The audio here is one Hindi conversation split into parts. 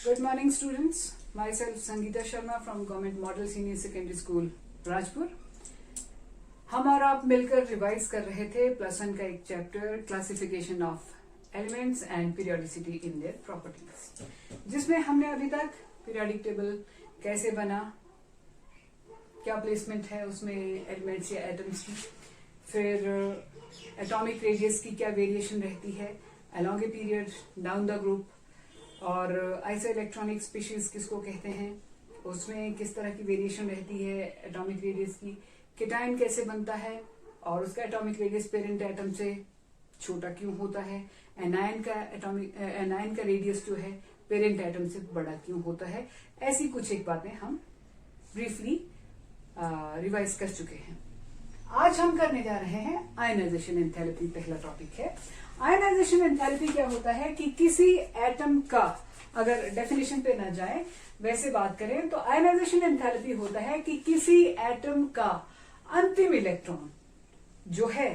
Good morning students. Myself Sangeeta Sharma from Government Model Senior Secondary School, Rajpur. हम और आप मिलकर रिवाइज कर रहे थे +1 का एक chapter classification of elements and periodicity in their properties, जिसमें हमने अभी तक पीरियोडिक टेबल कैसे बना, क्या प्लेसमेंट है उसमें एलिमेंट्स या एटम्स की, फिर एटॉमिक रेडियस की क्या वेरिएशन रहती है along a period down the group, और आइसो इलेक्ट्रॉनिक स्पीशीज किसको कहते हैं, उसमें किस तरह की वेरिएशन रहती है एटॉमिक रेडियस की, केटायन कैसे बनता है और उसका एटॉमिक रेडियस पेरेंट एटम से छोटा क्यों होता है, एनायन का रेडियस जो है पेरेंट एटम से बड़ा क्यों होता है। ऐसी कुछ एक बातें हम ब्रीफली रिवाइज कर चुके हैं। आज हम करने जा रहे हैं आयनाइजेशन एंथैल्पी। पहला टॉपिक है आयनाइजेशन एंथैल्पी। क्या होता है कि किसी एटम का, अगर डेफिनेशन पे ना जाए वैसे बात करें तो आयनाइजेशन एंथैल्पी होता है कि किसी एटम का अंतिम इलेक्ट्रॉन जो है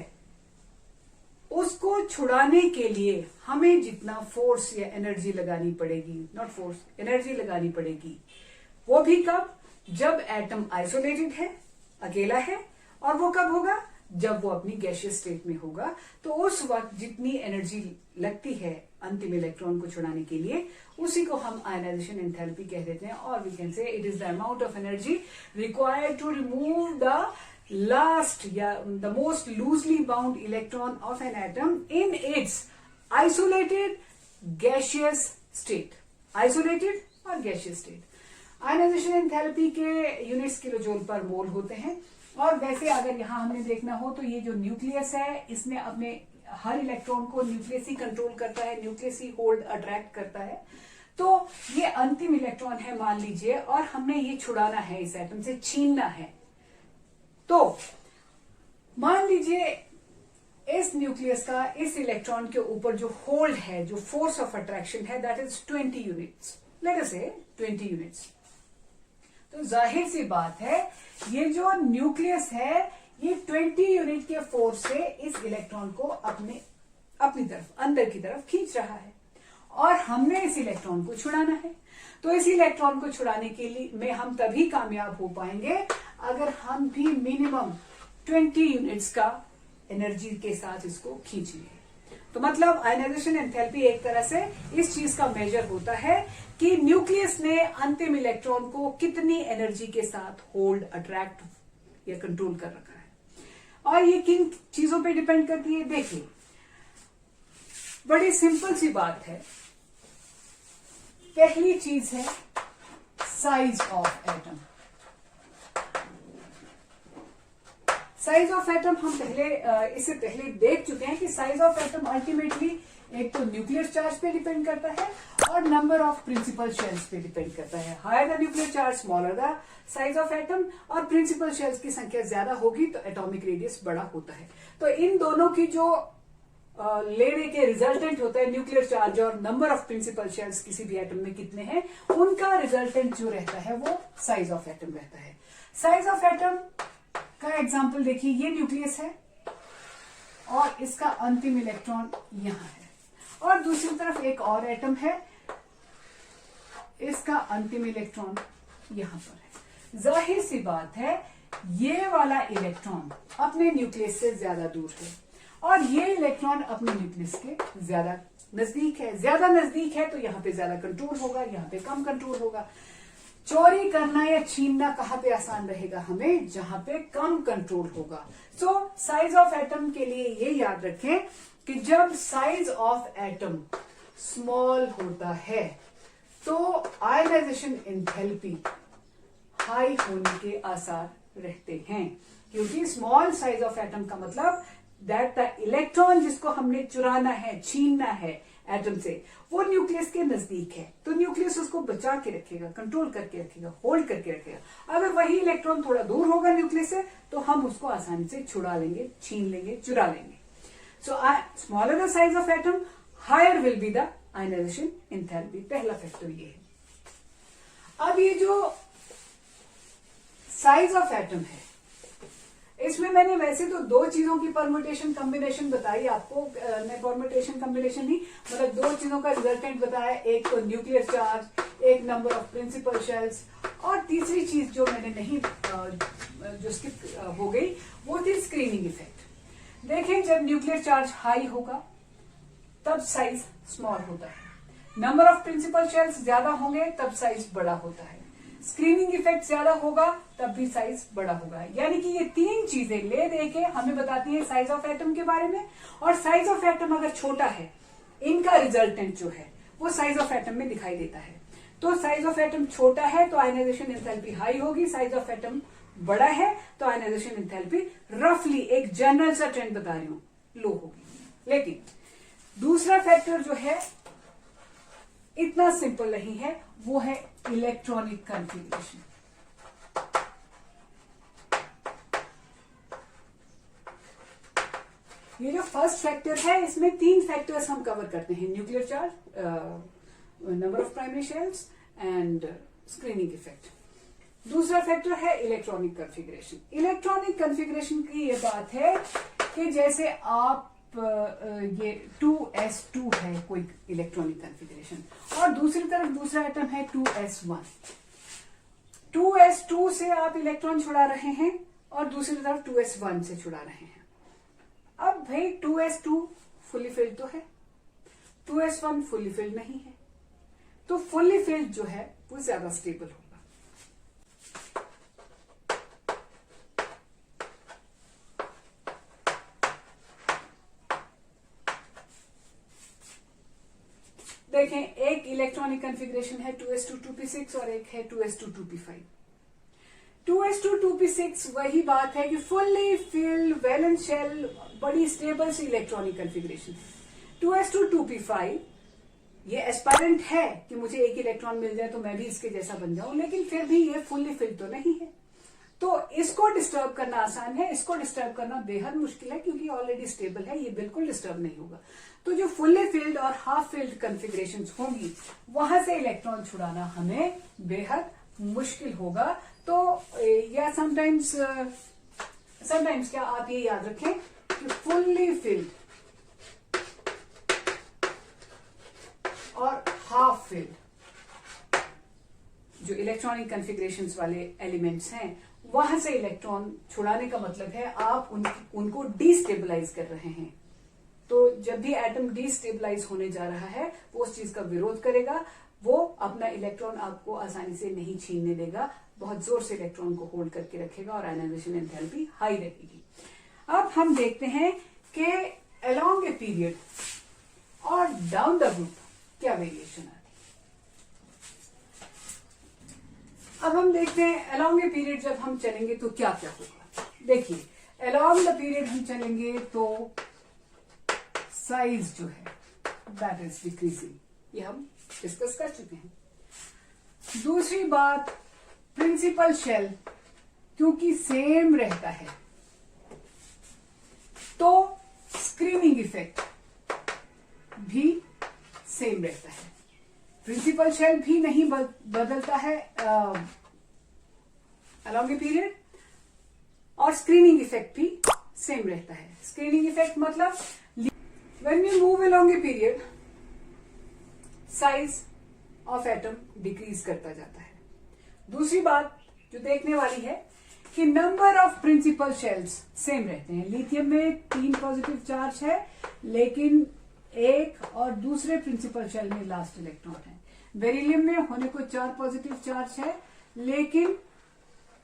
उसको छुड़ाने के लिए हमें जितना फोर्स या एनर्जी लगानी पड़ेगी, नॉट फोर्स, एनर्जी लगानी पड़ेगी, वो भी कब, जब एटम आइसोलेटेड है, अकेला है, और वो कब होगा, जब वो अपनी गैसियस स्टेट में होगा। तो उस वक्त जितनी एनर्जी लगती है अंतिम इलेक्ट्रॉन को छुड़ाने के लिए, उसी को हम आयनाइजेशन एंथैल्पी कह देते हैं। और we can say it is the amount of energy required to remove the last या the most loosely bound electron of an atom in its isolated gaseous state. Isolated और गैसियस स्टेट। आयनाइजेशन एंथैल्पी के units kilo joule per mole होते हैं। और वैसे अगर यहां हमने देखना हो तो ये जो न्यूक्लियस है इसने अपने हर इलेक्ट्रॉन को न्यूक्लियस ही कंट्रोल करता है, न्यूक्लियस ही होल्ड अट्रैक्ट करता है। तो ये अंतिम इलेक्ट्रॉन है मान लीजिए, और हमने ये छुड़ाना है, इस एटम से छीनना है। तो मान लीजिए इस न्यूक्लियस का इस इलेक्ट्रॉन के ऊपर जो होल्ड है, जो फोर्स ऑफ अट्रैक्शन है, that is 20 units, let us से 20 यूनिट्स। तो जाहिर सी बात है ये जो न्यूक्लियस है ये 20 यूनिट के फोर्स से इस इलेक्ट्रॉन को अपनी तरफ, अंदर की तरफ खींच रहा है, और हमने इस इलेक्ट्रॉन को छुड़ाना है। तो इस इलेक्ट्रॉन को छुड़ाने के लिए में हम तभी कामयाब हो पाएंगे अगर हम भी मिनिमम 20 यूनिट्स का एनर्जी के साथ इसको खींच लें। तो मतलब आयनाइजेशन एंथैल्पी एक तरह से इस चीज का मेजर होता है कि न्यूक्लियस ने अंतिम इलेक्ट्रॉन को कितनी एनर्जी के साथ होल्ड, अट्रैक्ट या कंट्रोल कर रखा है। और ये किन चीजों पे डिपेंड करती है, देखिए बड़ी सिंपल सी बात है। पहली चीज है size of atom. Size of atom हम इससे पहले देख चुके हैं कि साइज ऑफ एटम अल्टीमेटली एक तो न्यूक्लियर चार्ज पे डिपेंड करता है और नंबर ऑफ प्रिंसिपल शेल्स पे डिपेंड करता है। Higher the nuclear charge smaller the size of atom, और प्रिंसिपल शेल्स की संख्या ज्यादा होगी तो एटॉमिक रेडियस बड़ा होता है। तो इन दोनों की जो लेने के रिजल्टेंट होता है, न्यूक्लियर चार्ज और नंबर ऑफ प्रिंसिपल शेल्स किसी भी एटम में कितने हैं, उनका रिजल्टेंट जो रहता है वो साइज ऑफ एटम रहता है। साइज ऑफ एटम का एग्जाम्पल देखिए, ये न्यूक्लियस है और इसका अंतिम इलेक्ट्रॉन यहां है, और दूसरी तरफ एक और एटम है, इसका अंतिम इलेक्ट्रॉन यहां पर है। जाहिर सी बात है ये वाला इलेक्ट्रॉन अपने न्यूक्लियस से ज्यादा दूर है और ये इलेक्ट्रॉन अपने न्यूक्लियस के ज्यादा नजदीक है। ज्यादा नजदीक है तो यहां पे ज्यादा कंट्रोल होगा, यहां पे कम कंट्रोल होगा। चोरी करना या छीनना कहां पे आसान रहेगा हमें, जहां पे कम कंट्रोल होगा। सो साइज ऑफ एटम के लिए ये याद रखें कि जब साइज ऑफ एटम स्मॉल होता है तो आयनाइजेशन एंथैल्पी हाई होने के आसार रहते हैं, क्योंकि स्मॉल साइज ऑफ एटम का मतलब दैट द इलेक्ट्रॉन जिसको हमने चुराना है, छीनना है एटम से, वो न्यूक्लियस के नजदीक है। तो न्यूक्लियस उसको बचा के रखेगा, कंट्रोल करके रखेगा, होल्ड करके रखेगा। अगर वही इलेक्ट्रॉन थोड़ा दूर होगा न्यूक्लियस से तो हम उसको आसानी से छुड़ा लेंगे, छीन लेंगे, चुरा लेंगे। So smaller the size of atom, higher will be the ionization enthalpy. पहला फैक्टर ये है। अब ये जो साइज ऑफ एटम है, इसमें मैंने वैसे तो दो चीजों की परम्यूटेशन कॉम्बिनेशन बताई आपको, परम्यूटेशन कॉम्बिनेशन नहीं, मतलब दो चीजों का रिजल्टेंट बताया, एक तो न्यूक्लियर चार्ज, एक नंबर ऑफ प्रिंसिपल शेल्स, और तीसरी चीज जो मैंने नहीं जो स्किप हो गई वो थी स्क्रीनिंग इफेक्ट। देखें, जब न्यूक्लियर चार्ज हाई होगा तब साइज स्मॉल होता है, नंबर ऑफ प्रिंसिपल शेल्स ज्यादा होंगे तब साइज बड़ा होता है, स्क्रीनिंग इफेक्ट ज्यादा होगा तब भी साइज बड़ा होगा। यानी कि ये तीन चीजें ले दे के हमें बताती है साइज ऑफ एटम के बारे में, और साइज ऑफ एटम अगर छोटा है इनका रिजल्टेंट जो है वो साइज ऑफ एटम में दिखाई देता है। तो साइज ऑफ एटम छोटा है तो आयनाइजेशन एंथैल्पी हाई होगी, साइज ऑफ एटम बड़ा है तो आयनाइजेशन एंथैल्पी रफली एक जनरल सा ट्रेंड बता रही हूं लो होगी। लेकिन दूसरा फैक्टर जो है इतना सिंपल नहीं है, वो है इलेक्ट्रॉनिक कॉन्फ़िगरेशन। ये जो फर्स्ट फैक्टर है इसमें तीन फैक्टर्स हम कवर करते हैं, nuclear charge, number of primary shells and screening effect. दूसरा फैक्टर है इलेक्ट्रॉनिक कॉन्फ़िगरेशन। इलेक्ट्रॉनिक कॉन्फ़िगरेशन की ये बात है कि जैसे आप ये 2s2 है कोई इलेक्ट्रॉनिक कॉन्फ़िगरेशन, और दूसरी तरफ दूसरा एटम है 2s1। 2s2 से आप इलेक्ट्रॉन छुड़ा रहे हैं और दूसरी तरफ 2s1 से छुड़ा रहे हैं। अब भाई 2s2 फुली फिल्ड तो है, 2s1 फुली फिल्ड नहीं है, तो फुली फिल्ड जो है वो ज्यादा स्टेबल होगा। देखें, एक इलेक्ट्रॉनिक कॉन्फ़िगरेशन है 2s2 2p6 और एक है 2s2 2p5। 2s2 2p6 वही बात है कि फुल्ली फिल्ड वैलेंस शेल, बड़ी स्टेबल सी इलेक्ट्रॉनिक कॉन्फ़िगरेशन। 2s2 2p5 ये एस्पायरेंट है कि मुझे एक इलेक्ट्रॉन मिल जाए तो मैं भी इसके जैसा बन जाऊं, लेकिन फिर भी ये फुल्ली फिल्ड तो नहीं है। तो इसको डिस्टर्ब करना आसान है, इसको डिस्टर्ब करना बेहद मुश्किल है क्योंकि ऑलरेडी स्टेबल है, ये बिल्कुल डिस्टर्ब नहीं होगा। तो जो फुल्ली फिल्ड और हाफ फिल्ड कॉन्फ़िगरेशंस होंगी वहां से इलेक्ट्रॉन छुड़ाना हमें बेहद मुश्किल होगा। तो या समटाइम्स क्या आप ये याद रखें कि फुल्ली फिल्ड और हाफ फिल्ड जो इलेक्ट्रॉनिक कॉन्फ़िगरेशंस वाले एलिमेंट्स हैं वहां से इलेक्ट्रॉन छुड़ाने का मतलब है आप उनको डिस्टेबलाइज कर रहे हैं। तो जब भी एटम डिस्टेबलाइज होने जा रहा है वो उस चीज का विरोध करेगा, वो अपना इलेक्ट्रॉन आपको आसानी से नहीं छीनने देगा, बहुत जोर से इलेक्ट्रॉन को होल्ड करके रखेगा और आयनाइजेशन एंथैल्पी हाई रहेगी। अब हम देखते हैं कि अलोंग ए पीरियड और डाउन द ग्रुप क्या वेरिएशन आती है। अब हम देखते हैं अलोंग ए पीरियड जब हम चलेंगे तो क्या क्या होगा। देखिए, अलोंग द पीरियड हम चलेंगे तो साइज जो है दैट इज डिक्रीजिंग, ये हम डिस्कस कर चुके हैं। दूसरी बात, प्रिंसिपल शेल क्योंकि सेम रहता है तो स्क्रीनिंग इफेक्ट भी सेम रहता है। प्रिंसिपल शेल भी नहीं बदलता है अलोंग ए पीरियड, और स्क्रीनिंग इफेक्ट भी सेम रहता है। स्क्रीनिंग इफेक्ट मतलब when we move along a period size of atom decrease करता जाता है। दूसरी बात जो देखने वाली है कि number of principal shells same रहते हैं। लिथियम में 3 पॉजिटिव चार्ज है लेकिन एक और दूसरे प्रिंसिपल शेल में लास्ट इलेक्ट्रॉन है। बेरिलियम में होने को 4 पॉजिटिव चार्ज है लेकिन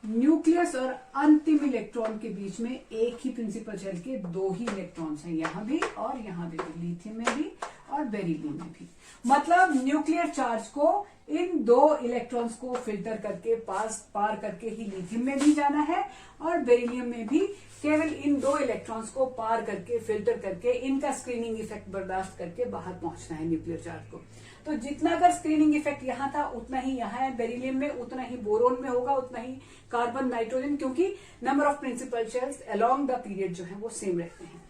न्यूक्लियस और अंतिम इलेक्ट्रॉन के बीच में एक ही प्रिंसिपल शेल के 2 ही इलेक्ट्रॉन्स हैं, यहां भी और यहां भी, लिथियम में भी और बेरिलियम में भी। मतलब न्यूक्लियर चार्ज को इन 2 इलेक्ट्रॉन्स को फिल्टर करके पार करके ही लिथियम में भी जाना है और बेरिलियम में भी केवल इन 2 इलेक्ट्रॉन्स को पार करके फिल्टर करके इनका स्क्रीनिंग इफेक्ट बर्दाश्त करके बाहर पहुंचना है न्यूक्लियर चार्ज को। तो जितना अगर स्क्रीनिंग इफेक्ट यहां था उतना ही यहां है बेरिलियम में, उतना ही बोरोन में होगा, उतना ही कार्बन नाइट्रोजन, क्योंकि number of principal shells along the period जो है वो सेम रहते हैं।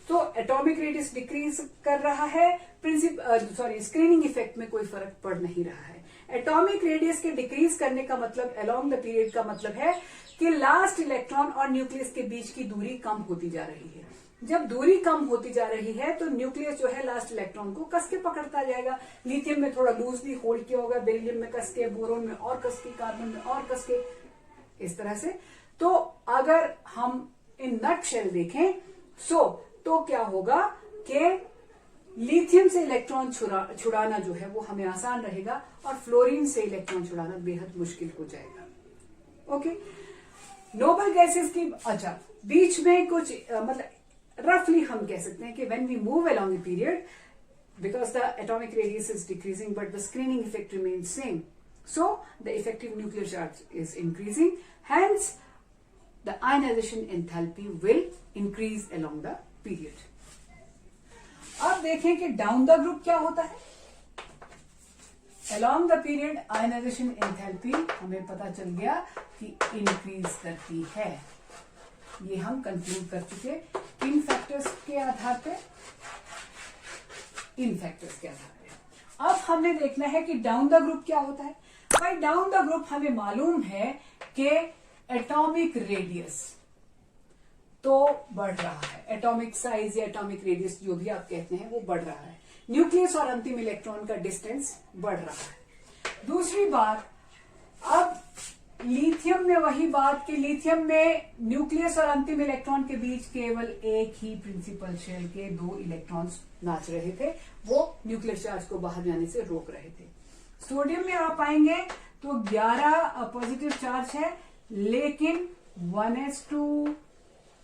तो एटॉमिक रेडियस डिक्रीज कर रहा है, स्क्रीनिंग इफेक्ट में कोई फर्क पड़ नहीं रहा है। एटॉमिक रेडियस के डिक्रीज करने का मतलब अलोंग द पीरियड का मतलब है कि लास्ट इलेक्ट्रॉन और न्यूक्लियस के बीच की दूरी कम होती जा रही है। जब दूरी कम होती जा रही है तो न्यूक्लियस जो है लास्ट इलेक्ट्रॉन को कस के पकड़ता जाएगा। लिथियम में थोड़ा लूजली होल्ड किया होगा, बेरिलियम में कस के, बोरोन में और कस के, कार्बन में और कस के, इस तरह से। तो अगर हम इन नट शेल देखें तो क्या होगा कि लिथियम से इलेक्ट्रॉन छुड़ाना जो है वो हमें आसान रहेगा और फ्लोरीन से इलेक्ट्रॉन छुड़ाना बेहद मुश्किल हो जाएगा। ओके, नोबल गैसेस की अच्छा बीच में कुछ मतलब रफली हम कह सकते हैं कि when we move along the period, because the atomic radius is decreasing but the screening effect remains same, so the effective nuclear charge is increasing, hence the ionization enthalpy will increase along the period. अब देखें कि डाउन द ग्रुप क्या होता है। along the period ionization enthalpy हमें पता चल गया कि इंक्रीज करती है। ये हम कंक्लूड कर चुके किन फैक्टर्स के आधार पे, इन फैक्टर्स के आधार पे। अब हमने देखना है कि डाउन द ग्रुप क्या होता है। भाई डाउन द ग्रुप हमें मालूम है कि एटॉमिक रेडियस तो बढ़ रहा है, एटॉमिक साइज या एटॉमिक रेडियस जो भी आप कहते हैं वो बढ़ रहा है, न्यूक्लियस और अंतिम इलेक्ट्रॉन का डिस्टेंस बढ़ रहा है। दूसरी बात, अब लिथियम में वही बात कि लिथियम में न्यूक्लियस और अंतिम इलेक्ट्रॉन के बीच केवल एक ही प्रिंसिपल शेल के 2 इलेक्ट्रॉन्स नाच रहे थे, वो न्यूक्लियर चार्ज को बाहर जाने से रोक रहे थे। सोडियम में आप आएंगे तो 11 पॉजिटिव चार्ज है, लेकिन 1s2,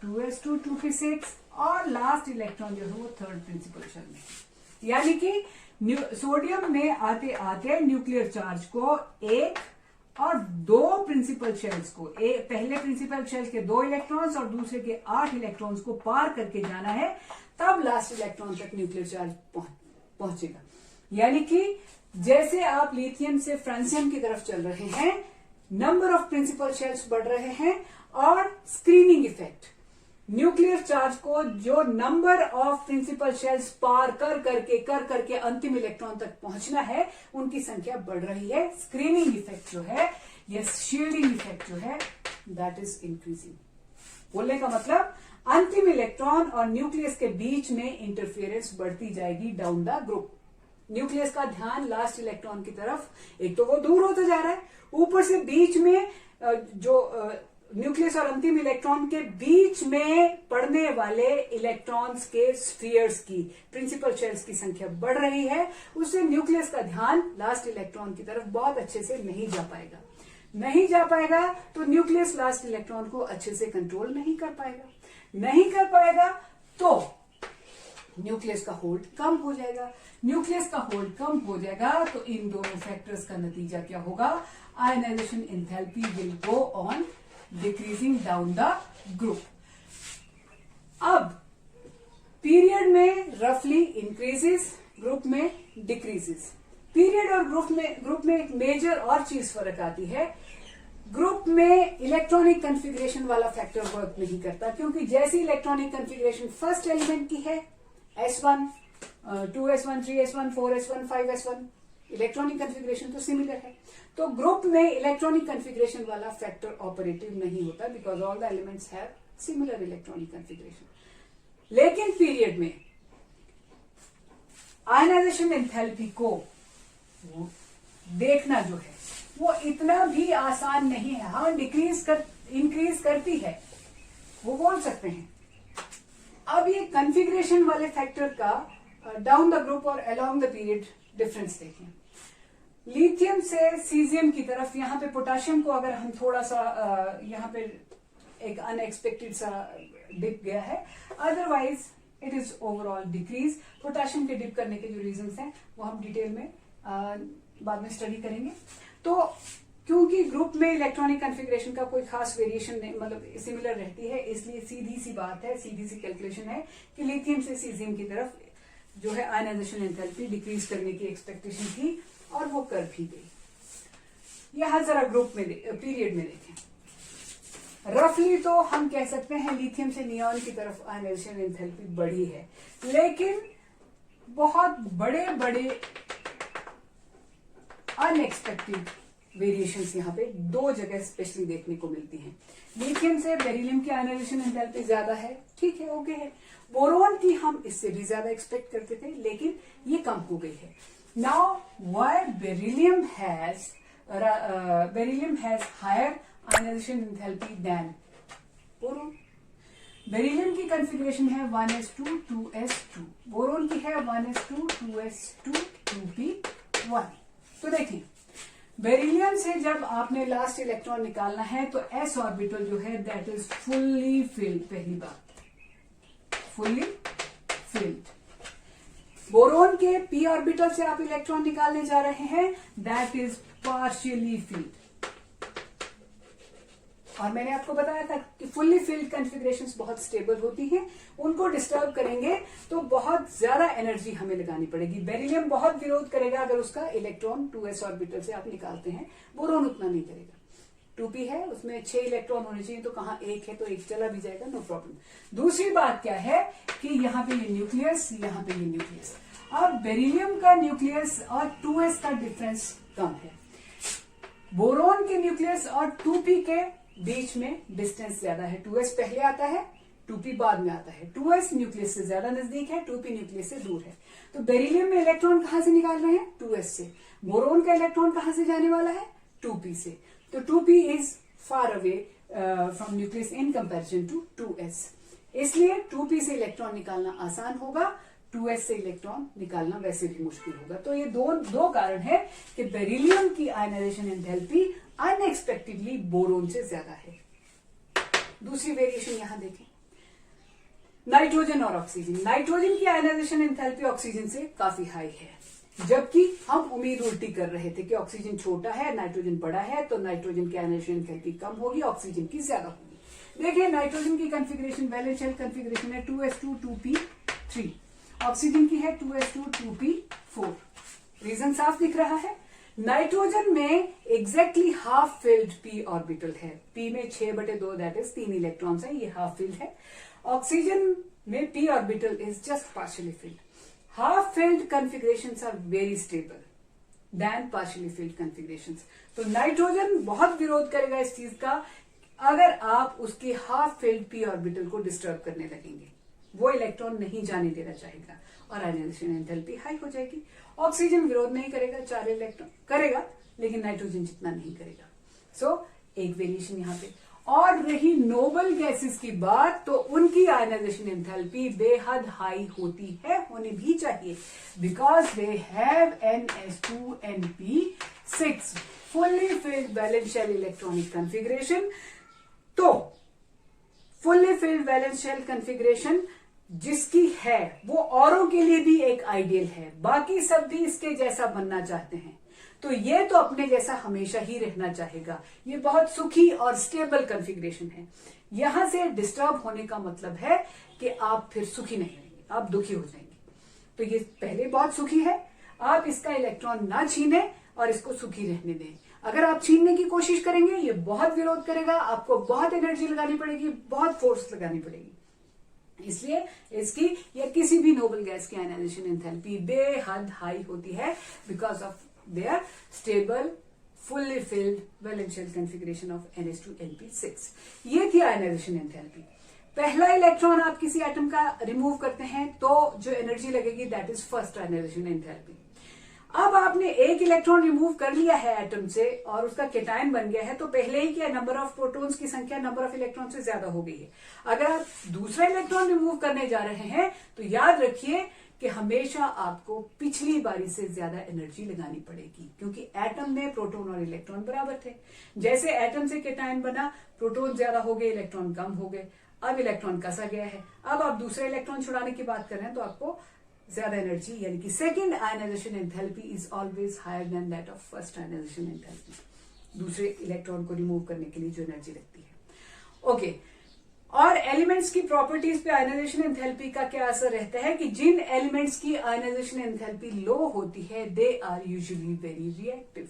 2s2, 2p6 और लास्ट इलेक्ट्रॉन जो है वो थर्ड प्रिंसिपल शेल में, यानी कि सोडियम में आते आते न्यूक्लियर चार्ज को 1 और 2 प्रिंसिपल शेल्स को, पहले प्रिंसिपल शेल के 2 इलेक्ट्रॉन्स और दूसरे के 8 इलेक्ट्रॉन्स को पार करके जाना है, तब लास्ट इलेक्ट्रॉन तक न्यूक्लियर चार्ज पहुंचेगा। यानी कि जैसे आप लिथियम से फ्रांसियम की तरफ चल रहे हैं, नंबर ऑफ प्रिंसिपल शेल्स बढ़ रहे हैं और स्क्रीनिंग इफेक्ट, न्यूक्लियर चार्ज को जो नंबर ऑफ प्रिंसिपल शेल्स पार कर करके अंतिम इलेक्ट्रॉन तक पहुंचना है, उनकी संख्या बढ़ रही है। स्क्रीनिंग इफेक्ट जो है या शील्डिंग इफेक्ट जो है दैट इज इंक्रीजिंग। बोलने का मतलब अंतिम इलेक्ट्रॉन और न्यूक्लियस के बीच में इंटरफेरेंस बढ़ती जाएगी डाउन द ग्रुप। न्यूक्लियस का ध्यान लास्ट इलेक्ट्रॉन की तरफ, एक तो वो दूर होता जा रहा है, ऊपर से बीच में जो न्यूक्लियस और अंतिम इलेक्ट्रॉन के बीच में पड़ने वाले इलेक्ट्रॉन्स के स्फीयर्स की, प्रिंसिपल शेल्स की संख्या बढ़ रही है, उससे न्यूक्लियस का ध्यान लास्ट इलेक्ट्रॉन की तरफ बहुत अच्छे से नहीं जा पाएगा तो न्यूक्लियस लास्ट इलेक्ट्रॉन को अच्छे से कंट्रोल नहीं कर पाएगा तो न्यूक्लियस का होल्ड कम हो जाएगा। न्यूक्लियस का होल्ड कम हो जाएगा तो इन दोनों फैक्टर्स का नतीजा क्या होगा, ionization enthalpy will go on decreasing down the group. अब पीरियड में रफली इंक्रीजेस, ग्रुप में डिक्रीजेस। पीरियड और ग्रुप में एक मेजर और चीज फर्क आती है। ग्रुप में इलेक्ट्रॉनिक कन्फिग्रेशन वाला फैक्टर वर्क नहीं करता, क्योंकि जैसी इलेक्ट्रॉनिक कन्फिग्रेशन फर्स्ट एलिमेंट की है, S1, 2s1, 3s1, 4s1, 5s1, electronic configuration तो सिमिलर है, तो ग्रुप में इलेक्ट्रॉनिक कन्फिग्रेशन वाला फैक्टर ऑपरेटिव नहीं होता, because all the elements have similar electronic configuration. लेकिन पीरियड में आयनाइजेशन एंथैल्पी को देखना जो है वो इतना भी आसान नहीं है। हाँ, इंक्रीज करती है, वो बोल सकते हैं। अब ये कन्फिग्रेशन वाले फैक्टर का डाउन द ग्रुप और अलोंग द पीरियड डिफरेंस देखें। लिथियम से सीजियम की तरफ, यहाँ पे पोटाशियम को अगर हम थोड़ा सा यहाँ पे एक अनएक्सपेक्टेड सा डिप गया है, otherwise it is overall decrease. Potassium के डिप करने के जो रीजंस हैं वो हम डिटेल में बाद में स्टडी करेंगे। तो क्योंकि ग्रुप में इलेक्ट्रॉनिक कन्फिग्रेशन का कोई खास वेरिएशन नहीं, मतलब सिमिलर रहती है, इसलिए सीधी सी बात है, सीधी सी कैलकुलेशन है कि लिथियम से सीजियम की तरफ जो है आयनाइजेशन एंथैल्पी डिक्रीज करने की एक्सपेक्टेशन थी और वो कर भी गई। यहां जरा ग्रुप में पीरियड में देखें। रफली तो हम कह सकते हैं लिथियम से नियॉन की तरफ आयनाइजेशन एंथैल्पी बढ़ी है, लेकिन बहुत बड़े बड़े अनएक्सपेक्टेड वेरिएशंस यहाँ पे दो जगह स्पेशली देखने को मिलती हैं। लिथियम से बेरिलियम की आयनाइजेशन एंथैल्पी ज्यादा है, ठीक है, ओके है। बोरोन की हम इससे भी ज्यादा एक्सपेक्ट करते थे, लेकिन ये कम हो गई है। Now why beryllium has higher ionization enthalpy than boron. Beryllium की कॉन्फ़िगरेशन है 1s2 2s2, बोरोन की है 1s2 2s2 2p1। तो देखिए, बेरिलियम से जब आपने लास्ट इलेक्ट्रॉन निकालना है तो s ऑर्बिटल जो है दैट इज फुल्ली फिल्ड, पहली बात फुल्ली फिल्ड। बोरोन के p ऑर्बिटल से आप इलेक्ट्रॉन निकालने जा रहे हैं, दैट इज पार्शियली फिल्ड। और मैंने आपको बताया था कि फुल्ली फिल्ड कॉन्फ़िगरेशंस बहुत स्टेबल होती हैं, उनको डिस्टर्ब करेंगे तो बहुत ज्यादा एनर्जी हमें लगानी पड़ेगी। बेरिलियम बहुत विरोध करेगा अगर उसका इलेक्ट्रॉन 2s ऑर्बिटल से आप निकालते हैं, बोरोन उतना नहीं करेगा। 2p है, उसमें 6 इलेक्ट्रॉन होने चाहिए, तो कहां 1 है तो 1 चला भी जाएगा, नो प्रॉब्लम। दूसरी बात क्या है कि यहाँ पे ये न्यूक्लियस, यहाँ पे ये न्यूक्लियस। अब बेरिलियम का न्यूक्लियस और 2s का डिफरेंस कम है, बोरोन के न्यूक्लियस और 2p के बीच में डिस्टेंस ज्यादा है। 2s पहले आता है, 2p बाद में आता है। 2s न्यूक्लियस से ज्यादा नजदीक है, 2p न्यूक्लियस से दूर है। तो बेरिलियम में इलेक्ट्रॉन कहां से निकाल रहे हैं? 2s से। बोरोन का इलेक्ट्रॉन कहां से जाने वाला है? 2p से। तो 2p is far away from nucleus in comparison to 2s, इसलिए 2p से इलेक्ट्रॉन निकालना आसान होगा, 2s से इलेक्ट्रॉन निकालना वैसे भी मुश्किल होगा। तो ये दो कारण है कि बेरिलियम की आयनाइजेशन एंथैल्पी अनएक्सपेक्टेडली बोरोन से ज्यादा है। दूसरी वेरिएशन यहां देखें, नाइट्रोजन और ऑक्सीजन। नाइट्रोजन की आयनाइजेशन एंथैल्पी ऑक्सीजन से काफी हाई है, जबकि हम उम्मीद उल्टी कर रहे थे कि ऑक्सीजन छोटा है, नाइट्रोजन बड़ा है, तो नाइट्रोजन की आयनाइजेशन एंथैल्पी कम होगी, ऑक्सीजन की ज्यादा होगी। देखिए, नाइट्रोजन की कॉन्फ़िगरेशन वैलेंस शेल कॉन्फ़िगरेशन है 2s2 2p3, ऑक्सीजन की है 2s2 2p4। रीजन साफ दिख रहा है। नाइट्रोजन में exactly half filled p orbital है, p में 6/2 दैट इज 3 इलेक्ट्रॉन्स है, ये हाफ फिल्ड है। ऑक्सीजन में p orbital is just partially filled. Half filled configurations are very stable than partially filled configurations. तो नाइट्रोजन बहुत विरोध करेगा इस चीज का अगर आप उसकी हाफ फिल्ड p ऑर्बिटल को डिस्टर्ब करने लगेंगे, वो इलेक्ट्रॉन नहीं जाने देना चाहेगा और आयनाइजेशन एंथैल्पी हाई हो जाएगी। ऑक्सीजन विरोध नहीं करेगा, 4 इलेक्ट्रॉन करेगा, लेकिन नाइट्रोजन जितना नहीं करेगा। सो एक वेरिएशन यहाँ पे। और रही नोबल गैसेस की बात, तो उनकी आयनाइजेशन एंथैल्पी बेहद हाई होती है, होनी भी चाहिए, because they have NS2Np6 fully filled valence shell electronic configuration. तो fully filled valence shell configuration जिसकी है वो औरों के लिए भी एक आइडियल है, बाकी सब भी इसके जैसा बनना चाहते हैं, तो ये तो अपने जैसा हमेशा ही रहना चाहेगा। ये बहुत सुखी और स्टेबल कॉन्फ़िगरेशन है। यहां से डिस्टर्ब होने का मतलब है कि आप फिर सुखी नहीं रहेंगे, आप दुखी हो जाएंगे। तो ये पहले बहुत सुखी है, आप इसका इलेक्ट्रॉन ना छीने और इसको सुखी रहने दें। अगर आप छीनने की कोशिश करेंगे, ये बहुत विरोध करेगा, आपको बहुत एनर्जी लगानी पड़ेगी, बहुत फोर्स लगानी पड़ेगी। इसलिए इसकी या किसी भी नोबल गैस की आयनाइजेशन एंथैल्पी बेहद हाई होती है because of their stable fully filled valence shell configuration of NS2Np6। ये थी आयनाइजेशन एंथैल्पी। पहला इलेक्ट्रॉन आप किसी एटम का रिमूव करते हैं तो जो एनर्जी लगेगी that is first ionization enthalpy. अब आपने एक इलेक्ट्रॉन रिमूव कर लिया है एटम से और उसका केटायन बन गया है, तो पहले ही क्या नंबर ऑफ प्रोटॉन्स की संख्या नंबर ऑफ इलेक्ट्रॉन से ज्यादा हो गई है। अगर आप दूसरा इलेक्ट्रॉन रिमूव करने जा रहे हैं तो याद रखिए कि हमेशा आपको पिछली बारी से ज्यादा एनर्जी लगानी पड़ेगी, क्योंकि एटम में प्रोटॉन और इलेक्ट्रॉन बराबर थे। जैसे एटम से केटायन बना, प्रोटॉन ज्यादा हो गए, इलेक्ट्रॉन कम हो गए, अब इलेक्ट्रॉन कसा गया है। अब आप दूसरा इलेक्ट्रॉन छुड़ाने की बात कर रहे हैं तो आपको ज्यादा एनर्जी, यानी कि second ionization enthalpy is always higher than that of first ionization enthalpy. दूसरे इलेक्ट्रॉन को रिमूव करने के लिए जो एनर्जी लगती है। ओके, और एलिमेंट्स की प्रॉपर्टीज पे आयनाइजेशन एंथैल्पी का क्या असर रहता है कि जिन एलिमेंट्स की आयनाइजेशन एंथैल्पी लो होती है they are usually very reactive.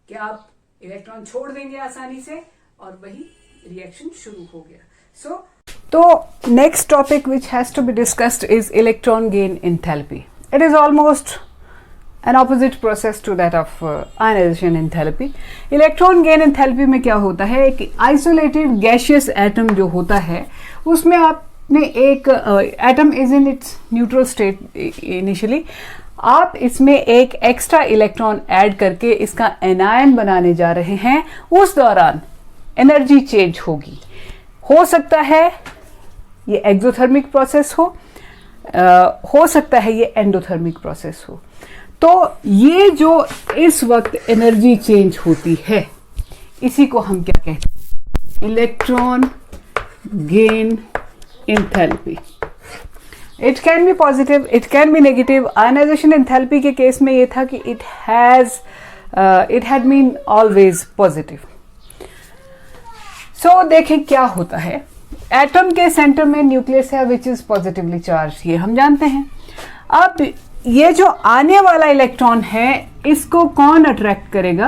क्या आप इलेक्ट्रॉन छोड़ देंगे आसानी से और वही रिएक्शन शुरू हो गया। तो next topic which has to be discussed is electron gain enthalpy. It is almost an opposite process to that of ionization enthalpy. Electron gain enthalpy में क्या होता है, एक आइसोलेटेड गैशियस एटम जो होता है उसमें आपने एक atom is in its neutral state initially, आप इसमें एक एक्स्ट्रा इलेक्ट्रॉन ऐड करके इसका एनायन बनाने जा रहे हैं, उस दौरान एनर्जी चेंज होगी। हो सकता है ये एक्सोथर्मिक प्रोसेस हो सकता है ये एंडोथर्मिक प्रोसेस हो। तो ये जो इस वक्त एनर्जी चेंज होती है इसी को हम क्या कहते हैं, electron gain enthalpy. It can be positive, it can be negative. Ionization enthalpy के केस में ये था कि it had been always positive. So देखें क्या होता है, एटम के सेंटर में न्यूक्लियस है विच इज पॉजिटिवली चार्ज, ये हम जानते हैं। अब ये जो आने वाला इलेक्ट्रॉन है इसको कौन अट्रैक्ट करेगा,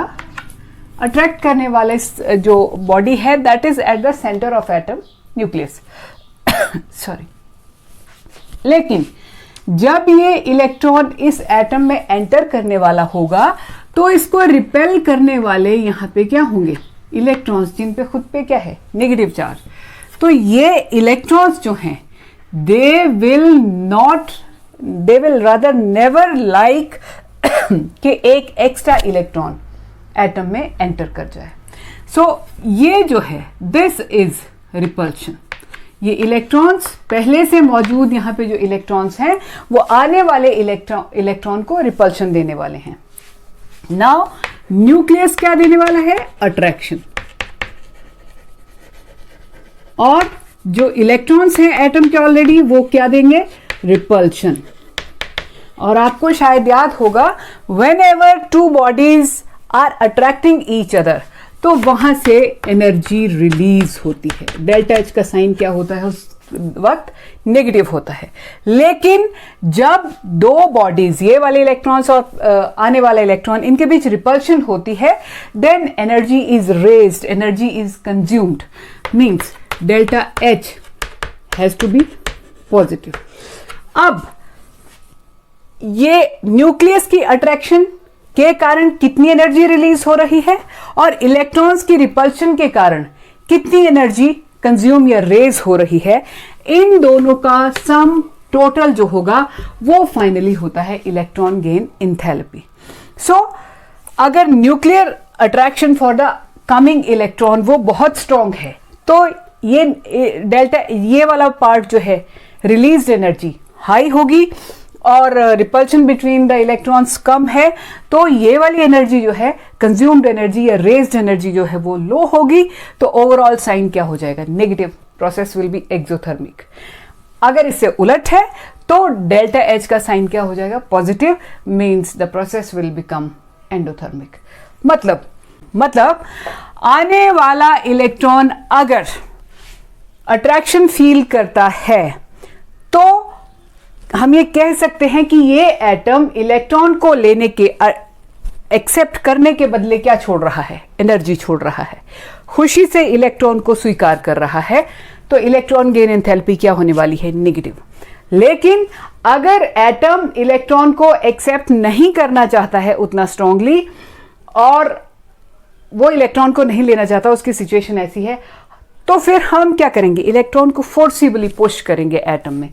अट्रैक्ट करने वाले जो बॉडी है that is at the centre of atom nucleus sorry. लेकिन जब ये इलेक्ट्रॉन इस एटम में एंटर करने वाला होगा तो इसको रिपेल करने वाले यहां पे क्या होंगे, इलेक्ट्रॉन्स, जिन पे खुद पे क्या है, नेगेटिव चार्ज। तो ये इलेक्ट्रॉन्स जो हैं they will rather never like कि एक एक्स्ट्रा इलेक्ट्रॉन एटम में एंटर कर जाए। सो ये जो है दिस इज रिपल्शन। ये इलेक्ट्रॉन्स पहले से मौजूद यहाँ पे जो इलेक्ट्रॉन्स हैं वो आने वाले इलेक्ट्रॉन को रिपल्शन देने वाले हैं। नाउ न्यूक्लियस क्या देने वाला है, अट्रैक्शन, और जो इलेक्ट्रॉन्स हैं एटम के ऑलरेडी वो क्या देंगे, रिपल्शन। और आपको शायद याद होगा whenever two bodies are attracting each other तो वहां से एनर्जी रिलीज होती है। डेल्टा एच का साइन क्या होता है उस वक्त, नेगेटिव होता है। लेकिन जब दो बॉडीज, ये वाले इलेक्ट्रॉन्स और आने वाला इलेक्ट्रॉन, इनके बीच रिपल्शन होती है then energy is raised, energy is consumed, means delta H has to be positive. अब ये न्यूक्लियस की अट्रैक्शन के कारण कितनी एनर्जी रिलीज हो रही है और इलेक्ट्रॉन्स की रिपल्शन के कारण कितनी एनर्जी कंज्यूम या रेज हो रही है, इन दोनों का सम टोटल जो होगा वो फाइनली होता है इलेक्ट्रॉन गेन एंथैल्पी। सो अगर nuclear attraction for the coming electron वो बहुत स्ट्रांग है तो ये डेल्टा, ये वाला पार्ट जो है रिलीज्ड एनर्जी हाई होगी और रिपल्शन बिटवीन द इलेक्ट्रॉन्स कम है तो ये वाली एनर्जी जो है, कंज्यूम्ड एनर्जी या रेज्ड एनर्जी जो है वो लो होगी। तो ओवरऑल साइन क्या हो जाएगा, negative, process will be exothermic. अगर इससे उलट है तो डेल्टा एच का साइन क्या हो जाएगा, positive, means the process will become endothermic. मतलब आने वाला इलेक्ट्रॉन अगर अट्रैक्शन फील करता है तो हम ये कह सकते हैं कि ये एटम इलेक्ट्रॉन को लेने के, एक्सेप्ट करने के बदले क्या छोड़ रहा है, एनर्जी छोड़ रहा है, खुशी से इलेक्ट्रॉन को स्वीकार कर रहा है। तो इलेक्ट्रॉन गेन एंथैल्पी क्या होने वाली है, नेगेटिव। लेकिन अगर एटम इलेक्ट्रॉन को एक्सेप्ट नहीं करना चाहता है उतना स्ट्रांगली और वो इलेक्ट्रॉन को नहीं लेना चाहता, उसकी सिचुएशन ऐसी है, तो फिर हम क्या करेंगे, इलेक्ट्रॉन को फोर्सिबली पुश करेंगे एटम में।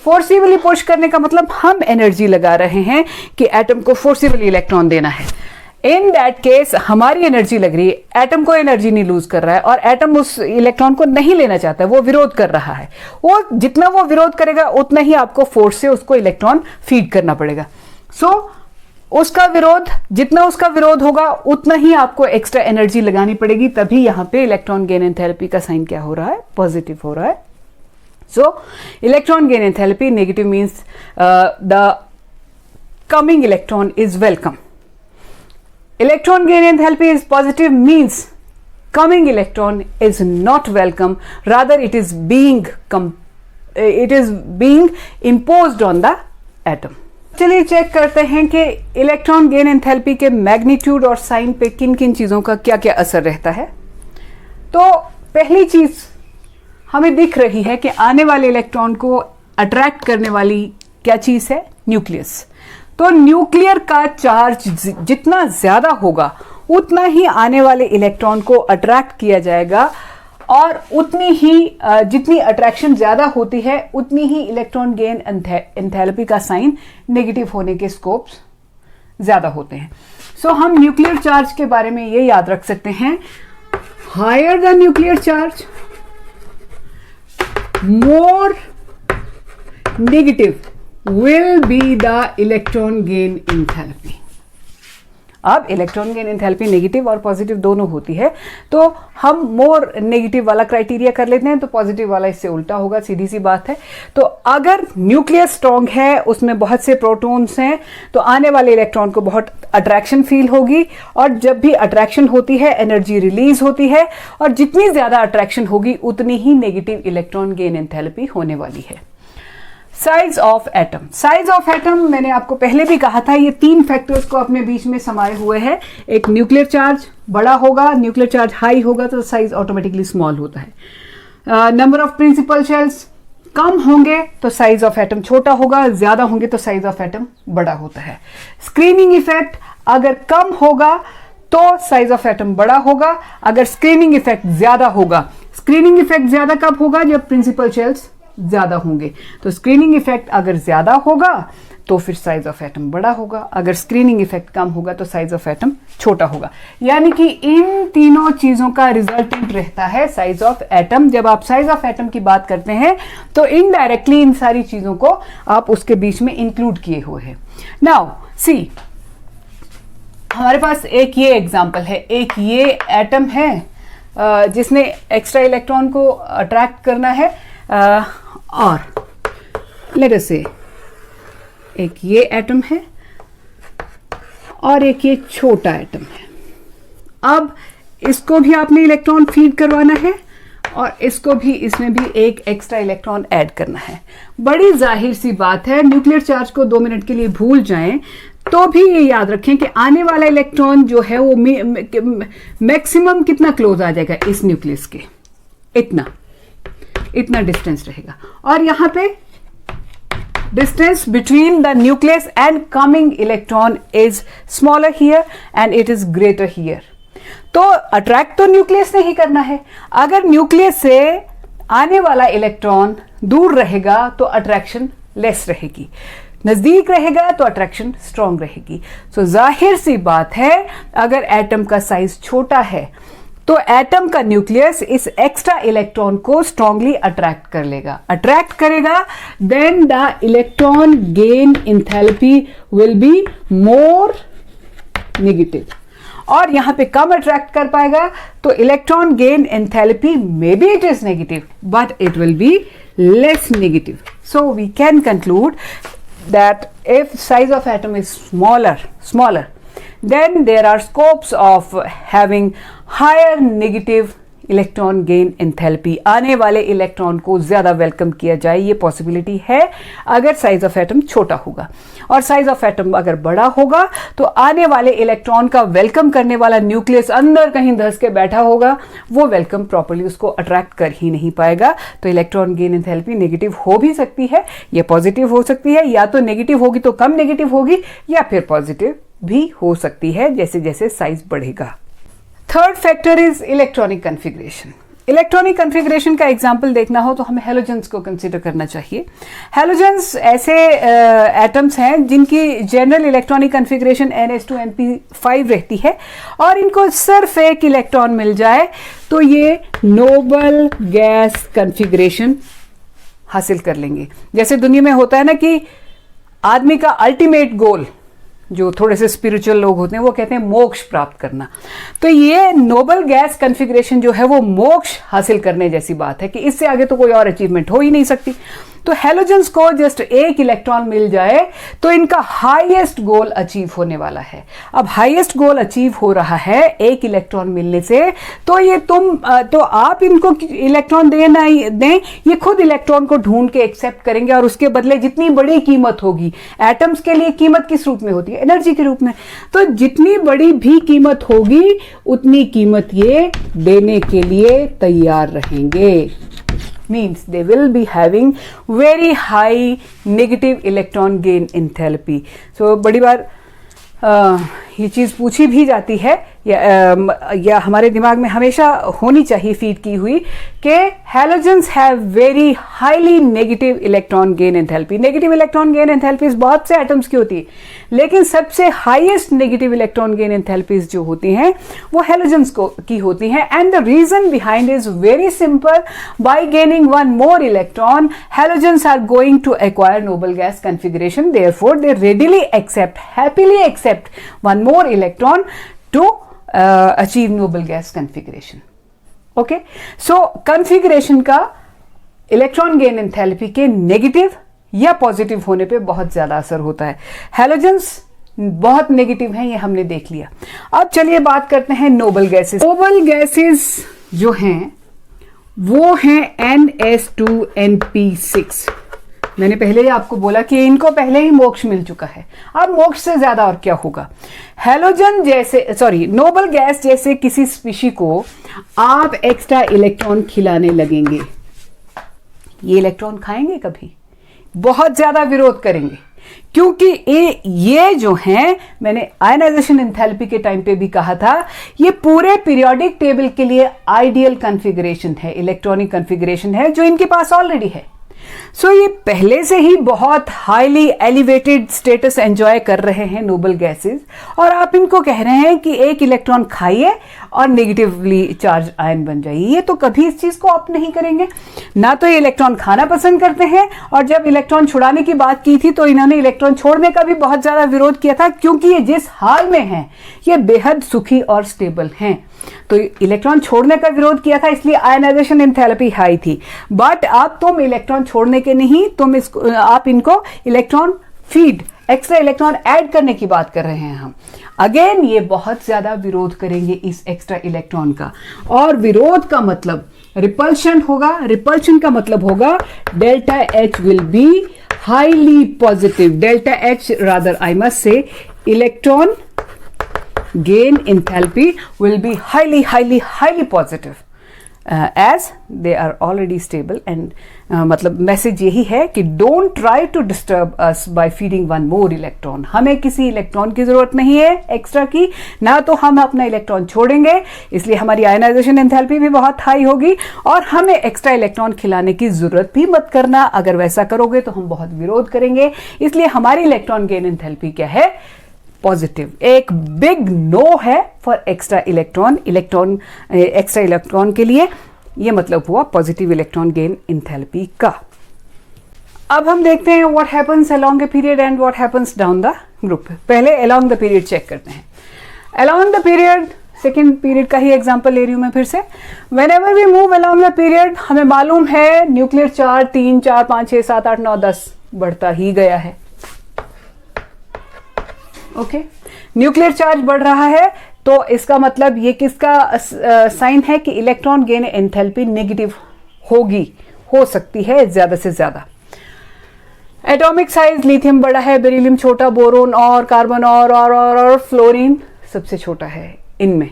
फोर्सिबली पुश करने का मतलब हम एनर्जी लगा रहे हैं कि एटम को फोर्सिबली इलेक्ट्रॉन देना है। इन दैट केस हमारी एनर्जी लग रही है, एटम को एनर्जी नहीं लूज कर रहा है और एटम उस इलेक्ट्रॉन को नहीं लेना चाहता है, वो विरोध कर रहा है। वो जितना वो विरोध करेगा उतना ही आपको फोर्स से उसको इलेक्ट्रॉन फीड करना पड़ेगा। सो उसका विरोध, जितना उसका विरोध होगा उतना ही आपको एक्स्ट्रा एनर्जी लगानी पड़ेगी, तभी यहां पे इलेक्ट्रॉन गेन एंथैल्पी का साइन क्या हो रहा है, पॉजिटिव हो रहा है। So electron gain enthalpy negative means the coming electron is welcome. Electron gain enthalpy is positive means coming electron is not welcome, rather it is being imposed on the atom. चलिए चेक करते हैं कि इलेक्ट्रॉन गेन एंथैल्पी के मैग्नीट्यूड और साइन पे किन किन चीजों का क्या क्या असर रहता है। तो पहली चीज हमें दिख रही है कि आने वाले इलेक्ट्रॉन को अट्रैक्ट करने वाली क्या चीज है, न्यूक्लियस। तो न्यूक्लियर का चार्ज जितना ज्यादा होगा उतना ही आने वाले इलेक्ट्रॉन को अट्रैक्ट किया जाएगा, और उतनी ही जितनी अट्रैक्शन ज्यादा होती है उतनी ही इलेक्ट्रॉन गेन एंथैल्पी का साइन नेगेटिव होने के स्कोप्स ज्यादा होते हैं। सो हम न्यूक्लियर चार्ज के बारे में ये याद रख सकते हैं, higher the nuclear charge more negative will be the electron gain enthalpy। अब इलेक्ट्रॉन गेन एंथैल्पी नेगेटिव और पॉजिटिव दोनों होती है, तो हम मोर नेगेटिव वाला क्राइटेरिया कर लेते हैं, तो पॉजिटिव वाला इससे उल्टा होगा, सीधी सी बात है। तो अगर न्यूक्लियस स्ट्रॉन्ग है, उसमें बहुत से प्रोटॉन्स हैं, तो आने वाले इलेक्ट्रॉन को बहुत अट्रैक्शन फील होगी, और जब भी अट्रैक्शन होती है एनर्जी रिलीज होती है, और जितनी ज्यादा अट्रैक्शन होगी उतनी ही नेगेटिव इलेक्ट्रॉन गेन एंथैल्पी होने वाली है। Size of atom, size of atom मैंने आपको पहले भी कहा था, ये 3 फैक्टर्स को अपने बीच में समाये हुए हैं। एक न्यूक्लियर चार्ज बड़ा होगा, न्यूक्लियर चार्ज हाई होगा तो साइज ऑटोमेटिकली स्मॉल होता है। नंबर ऑफ प्रिंसिपल शेल्स कम होंगे तो साइज ऑफ एटम छोटा होगा, ज्यादा होंगे तो साइज ऑफ एटम बड़ा होता है। स्क्रीनिंग इफेक्ट अगर कम होगा तो साइज ऑफ एटम बड़ा होगा, अगर स्क्रीनिंग इफेक्ट ज्यादा होगा, स्क्रीनिंग इफेक्ट ज्यादा कब होगा, जब प्रिंसिपल शेल्स ज्यादा होंगे। तो स्क्रीनिंग इफेक्ट अगर ज्यादा होगा तो फिर साइज ऑफ एटम बड़ा होगा, अगर स्क्रीनिंग इफेक्ट कम होगा तो साइज ऑफ एटम छोटा होगा। यानी कि इन तीनों चीजों का रिजल्टेंट रहता है साइज ऑफ एटम। जब आप साइज ऑफ एटम की बात करते हैं तो इनडायरेक्टली इन सारी चीजों को आप उसके बीच में इंक्लूड किए हुए हैं। नाउ सी, हमारे पास एक ये एग्जांपल है, एक ये एटम है जिसने एक्स्ट्रा इलेक्ट्रॉन को अट्रैक्ट करना है, और लेट अस से एक ये एटम है और एक ये छोटा एटम है। अब इसको भी आपने इलेक्ट्रॉन फीड करवाना है और इसको भी, इसमें भी एक एक्स्ट्रा इलेक्ट्रॉन ऐड करना है। बड़ी जाहिर सी बात है, न्यूक्लियर चार्ज को 2 मिनट के लिए भूल जाएं तो भी ये याद रखें कि आने वाला इलेक्ट्रॉन जो है वो मैक्सिमम कितना क्लोज आ जाएगा इस न्यूक्लियस के, इतना डिस्टेंस रहेगा, और यहां पे distance between the nucleus and coming electron is smaller here and it is greater here. तो अट्रैक्ट तो न्यूक्लियस ने ही करना है। अगर न्यूक्लियस से आने वाला इलेक्ट्रॉन दूर रहेगा तो अट्रैक्शन लेस रहेगी, नजदीक रहेगा तो अट्रैक्शन स्ट्रांग रहेगी। सो जाहिर सी बात है, अगर एटम का साइज छोटा है तो एटम का न्यूक्लियस इस एक्स्ट्रा इलेक्ट्रॉन को स्ट्रांगली अट्रैक्ट करेगा, then the electron gain enthalpy will be more negative, और यहां पे कम अट्रैक्ट कर पाएगा तो electron gain enthalpy may be it is negative but it will be less negative. So we can conclude that if size of atom is smaller, then there are scopes of having higher negative electron gain enthalpy, आने वाले इलेक्ट्रॉन को ज्यादा वेलकम किया जाए, ये पॉसिबिलिटी है अगर साइज ऑफ एटम छोटा होगा। और साइज ऑफ एटम अगर बड़ा होगा तो आने वाले इलेक्ट्रॉन का वेलकम करने वाला न्यूक्लियस अंदर कहीं धंस के बैठा होगा, वो वेलकम प्रॉपर्ली उसको अट्रैक्ट कर ही नहीं पाएगा। तो इलेक्ट्रॉन गेन एंथैल्पी नेगेटिव हो भी सकती है या पॉजिटिव हो सकती है, या तो नेगेटिव होगी तो कम नेगेटिव होगी, या फिर पॉजिटिव भी हो सकती है जैसे जैसे साइज बढ़ेगा। Third factor is electronic configuration. Electronic configuration का एग्जाम्पल देखना हो तो हमें हेलोजेंस को कंसीडर करना चाहिए। हेलोजेंस ऐसे एटम्स हैं जिनकी जनरल इलेक्ट्रॉनिक कन्फिग्रेशन NH2np5 रहती है, और इनको सिर्फ एक इलेक्ट्रॉन मिल जाए तो ये नोबल गैस कन्फिग्रेशन हासिल कर लेंगे। जैसे दुनिया में होता है ना कि आदमी का अल्टीमेट गोल, जो थोड़े से स्पिरिचुअल लोग होते हैं वो कहते हैं मोक्ष प्राप्त करना, तो ये नोबल गैस कन्फिग्रेशन जो है वो मोक्ष हासिल करने जैसी बात है कि इससे आगे तो कोई और अचीवमेंट हो ही नहीं सकती। तो हेलोजेंस को जस्ट एक इलेक्ट्रॉन मिल जाए तो इनका हाईएस्ट गोल अचीव होने वाला है। अब हाईएस्ट गोल अचीव हो रहा है एक इलेक्ट्रॉन मिलने से, तो ये तो आप इनको इलेक्ट्रॉन दें, ये खुद इलेक्ट्रॉन को ढूंढ के एक्सेप्ट करेंगे, और उसके बदले जितनी बड़ी कीमत होगी, एटम्स के लिए कीमत किस रूप में होती है, एनर्जी के रूप में, तो जितनी बड़ी भी कीमत होगी उतनी कीमत ये देने के लिए तैयार रहेंगे। means they will be having very high negative electron gain enthalpy. So बड़ी बार ये चीज़ पूछी भी जाती है या हमारे दिमाग में हमेशा होनी चाहिए फीड की हुई कि halogens have very highly negative electron gain enthalpy. Negative electron gain enthalpies बहुत से एटम्स की होती है, लेकिन सबसे highest negative electron gain enthalpies जो होती हैं वो हैलोजेंस की होती हैं. And the reason behind is very simple. By gaining one more electron, halogens are going to acquire noble gas configuration. Therefore they readily accept, happily accept one more electron to achieve noble gas configuration. Okay, so configuration का इलेक्ट्रॉन गेन एंथैल्पी के नेगेटिव या पॉजिटिव होने पे बहुत ज्यादा असर होता है. हैलोजेंस बहुत नेगेटिव हैं, ये हमने देख लिया. अब चलिए बात करते हैं नोबल गैसेस. नोबल गैसेस जो हैं वो हैं NS2NP6. मैंने पहले ही आपको बोला कि इनको पहले ही मोक्ष मिल चुका है. अब मोक्ष से ज्यादा और क्या होगा. हैलोजन जैसे नोबल गैस जैसे किसी स्पीशी को आप एक्स्ट्रा इलेक्ट्रॉन खिलाने लगेंगे, ये इलेक्ट्रॉन खाएंगे कभी? बहुत ज्यादा विरोध करेंगे, क्योंकि ये जो हैं, मैंने आयनाइजेशन एंथैल्पी के टाइम पे भी कहा था, ये पूरे पीरियोडिक टेबल के लिए आइडियल कॉन्फ़िगरेशन है, इलेक्ट्रॉनिक कॉन्फ़िगरेशन है जो इनके पास ऑलरेडी है. सो ये पहले से ही बहुत हाईली एलिवेटेड स्टेटस एंजॉय कर रहे हैं नोबल गैसेस, और आप इनको कह रहे हैं कि एक इलेक्ट्रॉन खाइए और नेगेटिवली चार्ज आयन बन जाइए. ये तो कभी इस चीज को आप नहीं करेंगे. ना तो ये इलेक्ट्रॉन खाना पसंद करते हैं, और जब इलेक्ट्रॉन छुड़ाने की बात की थी तो इन्होंने इलेक्ट्रॉन छोड़ने का भी बहुत ज्यादा विरोध किया था, क्योंकि ये जिस हाल में हैं ये बेहद सुखी और स्टेबल हैं. तो इलेक्ट्रॉन छोड़ने का विरोध किया था, इसलिए आयनाइजेशन एंथैल्पी हाई थी. बट अब तुम इलेक्ट्रॉन छोड़ने के नहीं, आप इनको electron feed, extra electron add करने की बात कर रहे हैं हम. अगेन ये बहुत ज्यादा विरोध करेंगे इस एक्स्ट्रा इलेक्ट्रॉन का, और विरोध का मतलब रिपल्शन होगा. रिपल्शन का मतलब होगा delta H will be highly positive. Delta H rather I must say electron gain enthalpy will be highly positive as they are already stable. And मतलब मैसेज यही है कि don't try to disturb us by feeding one more electron. हमें किसी इलेक्ट्रॉन की जरूरत नहीं है एक्स्ट्रा की, ना तो हम अपना इलेक्ट्रॉन छोड़ेंगे, इसलिए हमारी आयनाइजेशन एंथैल्पी भी बहुत हाई होगी, और हमें एक्स्ट्रा इलेक्ट्रॉन खिलाने की जरूरत भी मत करना. अगर वैसा करोगे तो हम बहुत विरोध करेंगे. इसलिए हमारी इलेक्ट्रॉन गेन एंथैल्पी क्या है? पॉजिटिव. एक बिग नो है for extra electron extra electron के लिए. ये मतलब हुआ पॉजिटिव इलेक्ट्रॉन गेन एंथैल्पी का. अब हम देखते हैं what happens along the period and what happens down the group. पहले अलोंग द पीरियड चेक करते हैं. Along the period, second period का ही एग्जांपल ले रही हूं मैं फिर से. Whenever we move along the period, हमें मालूम है न्यूक्लियर चार्ज 3, 4, 5, 6, 7, 8, 9, 10 बढ़ता ही गया है. ओके, न्यूक्लियर चार्ज बढ़ रहा है, तो इसका मतलब ये किसका साइन है कि इलेक्ट्रॉन गेन एंथैल्पी नेगेटिव हो सकती है ज्यादा से ज्यादा. एटॉमिक साइज, लिथियम बड़ा है, बेरिलियम छोटा, बोरोन और कार्बन और फ्लोरीन सबसे छोटा है इनमें,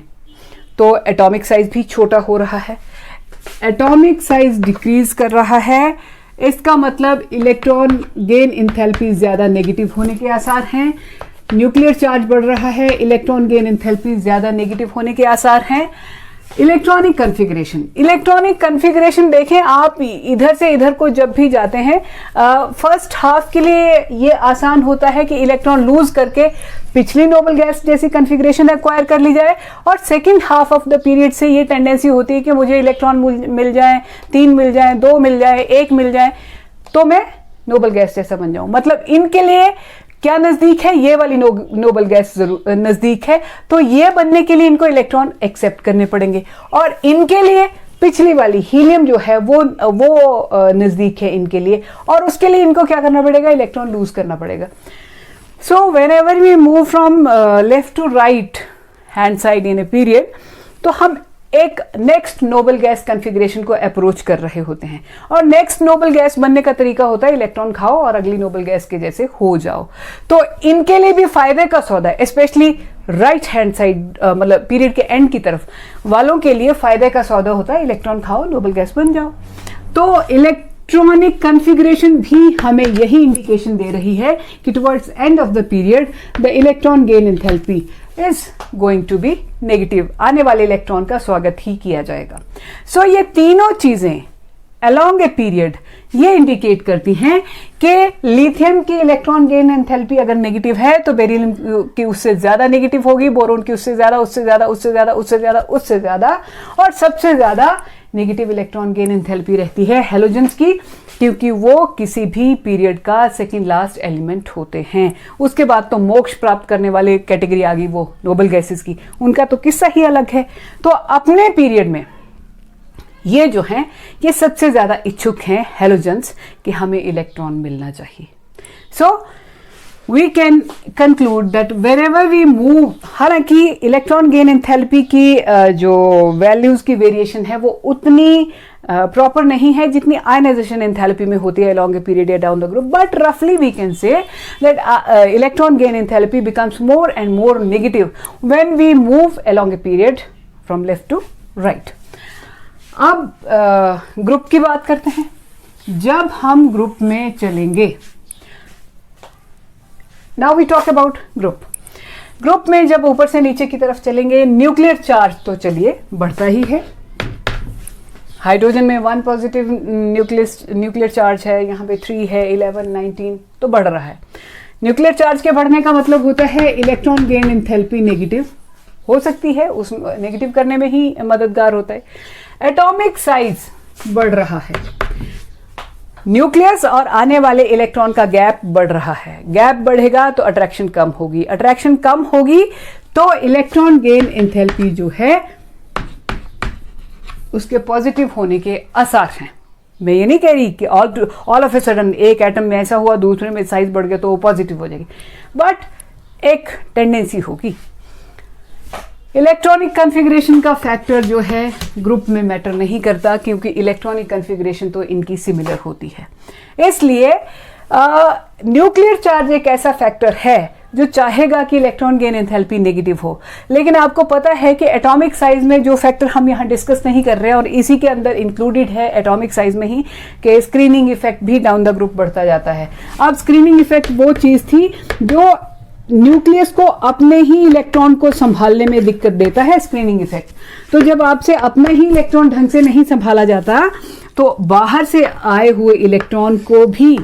तो एटॉमिक साइज भी छोटा हो रहा है. एटॉमिक साइज डिक्रीज कर रहा है, इसका मतलब इलेक्ट्रॉन गेन एंथैल्पी ज्यादा नेगेटिव होने के आसार हैं. न्यूक्लियर चार्ज बढ़ रहा है, इलेक्ट्रॉन गेन एंथैल्पी ज्यादा नेगेटिव होने के आसार हैं. इलेक्ट्रॉनिक कन्फिगरेशन देखें आप, इधर से इधर को जब भी जाते हैं, फर्स्ट हाफ के लिए ये आसान होता है कि इलेक्ट्रॉन लूज करके पिछली नोबल गैस जैसी कन्फिगरेशन एक्वायर कर ली जाए, और second half of the period से ये टेंडेंसी होती है कि मुझे इलेक्ट्रॉन मिल जाए, 3 मिल जाए, 2 मिल जाए, 1 मिल जाए, तो मैं नोबल गैस जैसा बन जाऊं. मतलब इनके लिए क्या नजदीक है? ये वाली नोबल गैस जरूर नजदीक है, तो ये बनने के लिए इनको इलेक्ट्रॉन एक्सेप्ट करने पड़ेंगे, और इनके लिए पिछली वाली हीलियम जो है वो नजदीक है इनके लिए, और उसके लिए इनको क्या करना पड़ेगा? इलेक्ट्रॉन लूज करना पड़ेगा. So whenever we move from left to right hand side in a period, तो हम एक नेक्स्ट नोबल गैस कॉन्फ़िगरेशन को अप्रोच कर रहे होते हैं, और नेक्स्ट नोबल गैस बनने का तरीका होता है इलेक्ट्रॉन खाओ और अगली नोबल गैस के जैसे हो जाओ. तो इनके लिए भी फायदे का सौदा है, स्पेशली राइट हैंड साइड, मतलब पीरियड के एंड की तरफ वालों के लिए फायदे का सौदा होता है इलेक्ट्रॉन खाओ नोबल गैस बन जाओ. तो इलेक्ट्रॉनिक कॉन्फ़िगरेशन भी हमें यही इंडिकेशन दे रही है कि towards end of the period the electron gain enthalpy is going to be negative, आने वाले इलेक्ट्रॉन का स्वागत ही किया जाएगा। सो ये तीनों चीजें अलोंग ए पीरियड ये इंडिकेट करती हैं कि लिथियम की इलेक्ट्रॉन गेन एंथैल्पी अगर नेगेटिव है तो बेरिलियम की उससे ज्यादा नेगेटिव होगी, बोरोन की उससे ज्यादा, उससे ज्यादा, उससे ज्यादा, उससे ज्यादा, उससे ज्यादा, और सबसे ज्यादा नेगेटिव इलेक्ट्रॉन गेन एंथैल्पी रहती है हैलोजेंस की, क्योंकि वो किसी भी पीरियड का सेकंड लास्ट एलिमेंट होते हैं। उसके बाद तो मोक्ष प्राप्त करने वाले कैटेगरी आ गई वो नोबल गैसेस की, उनका तो किस्सा ही अलग है। तो अपने पीरियड में ये जो हैं ये सबसे ज्यादा इच्छुक हैं हैलोजेंस कि हमें इलेक्ट्रॉन मिलना चाहिए। So we can conclude that wherever we move, हालांकि इलेक्ट्रॉन गेन एंथैल्पी की जो वैल्यूज की वेरिएशन है वो उतनी प्रॉपर नहीं है जितनी आयनाइजेशन एंथैल्पी में होती है along a period या down the group, but roughly we can say that electron gain enthalpy becomes more and more negative when we move along a period from left to right. अब ग्रुप की बात करते हैं। जब हम ग्रुप में चलेंगे, now we talk about group. Group में जब ऊपर से नीचे की तरफ चलेंगे, न्यूक्लियर चार्ज तो चलिए बढ़ता ही है। हाइड्रोजन में 1 पॉजिटिव न्यूक्लियर चार्ज है, यहाँ पे 3 है, 11, 19 तो बढ़ रहा है। न्यूक्लियर चार्ज के बढ़ने का मतलब होता है इलेक्ट्रॉन गेन एंथैल्पी नेगेटिव हो सकती है, उस नेगेटिव करने में ही मददगार होता है। एटॉमिक साइज बढ़ रहा है, न्यूक्लियस और आने वाले इलेक्ट्रॉन का गैप बढ़ रहा है। गैप बढ़ेगा तो अट्रैक्शन कम होगी, अट्रैक्शन कम होगी तो इलेक्ट्रॉन गेन एंथैल्पी जो है उसके पॉजिटिव होने के आसार हैं। मैं ये नहीं कह रही कि ऑल ऑफ ए सडन एक एटम में ऐसा हुआ दूसरे में साइज बढ़ गया तो वो पॉजिटिव हो जाएगी, बट एक टेंडेंसी होगी। इलेक्ट्रॉनिक कॉन्फ़िगरेशन का फैक्टर जो है ग्रुप में मैटर नहीं करता, क्योंकि इलेक्ट्रॉनिक कॉन्फ़िगरेशन तो इनकी सिमिलर होती है। इसलिए न्यूक्लियर चार्ज एक ऐसा फैक्टर है जो चाहेगा कि इलेक्ट्रॉन गेन एंथैल्पी नेगेटिव हो, लेकिन आपको पता है कि एटॉमिक साइज में जो फैक्टर हम यहाँ डिस्कस नहीं कर रहे हैं और इसी के अंदर इंक्लूडेड है एटॉमिक साइज में ही कि स्क्रीनिंग इफेक्ट भी डाउन द ग्रुप बढ़ता जाता है। अब स्क्रीनिंग इफेक्ट वो चीज थी जो न्यूक्लियस को अपने ही इलेक्ट्रॉन को संभालने में दिक्कत देता है, स्क्रीनिंग इफेक्ट। तो जब आपसे अपना ही इलेक्ट्रॉन ढंग से नहीं संभाला जाता तो बाहर से आए हुए इलेक्ट्रॉन को भी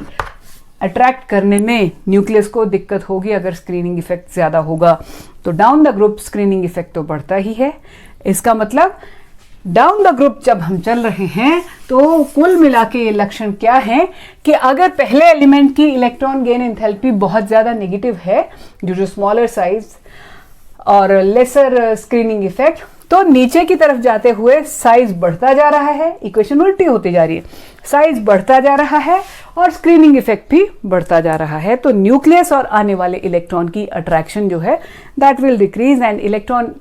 अट्रैक्ट करने में न्यूक्लियस को दिक्कत होगी अगर स्क्रीनिंग इफेक्ट ज्यादा होगा। तो down the group screening effect तो बढ़ता ही है। इसका मतलब डाउन द ग्रुप जब हम चल रहे हैं तो कुल मिला के ये लक्षण क्या है कि अगर पहले एलिमेंट की इलेक्ट्रॉन गेन एंथैल्पी बहुत ज्यादा नेगेटिव है ड्यू टू स्मॉलर साइज और लेसर स्क्रीनिंग इफेक्ट, तो नीचे की तरफ जाते हुए साइज बढ़ता जा रहा है, इक्वेशन उल्टी होती जा रही है, साइज बढ़ता जा रहा है और स्क्रीनिंग इफेक्ट भी बढ़ता जा रहा है। तो न्यूक्लियस और आने वाले इलेक्ट्रॉन की अट्रैक्शन जो है that will decrease and electron